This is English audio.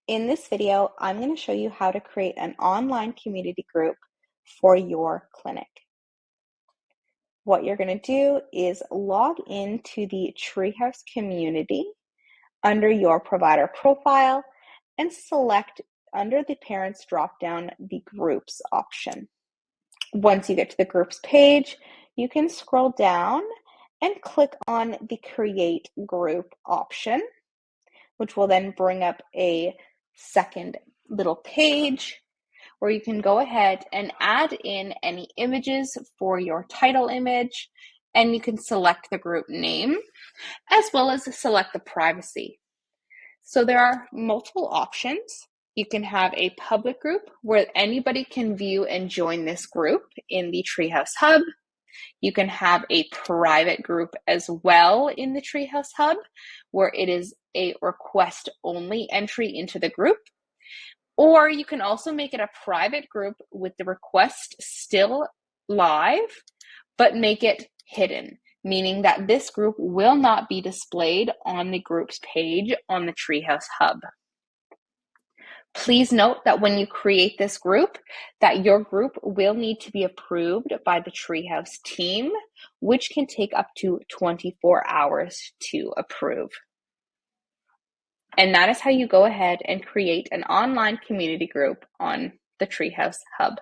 In this video, I'm going to show you how to create an online community group for your clinic. What you're going to do is log into the Treehouse community under your provider profile and select under the parents dropdown the groups option. Once you get to the groups page, you can scroll down and click on the create group option, which will then bring up a second little page where you can go ahead and add in any images for your title image, and you can select the group name as well as select the privacy. So there are multiple options. You can have a public group where anybody can view and join this group in the Treehouse Hub. You can have a private group as well in the Treehouse Hub, where it is a request-only entry into the group. Or you can also make it a private group with the request still live, but make it hidden, meaning that this group will not be displayed on the groups page on the Treehouse Hub. Please note that when you create this group, that your group will need to be approved by the Treehouse team, which can take up to 24 hours to approve. And that is how you go ahead and create an online community group on the Treehouse Hub.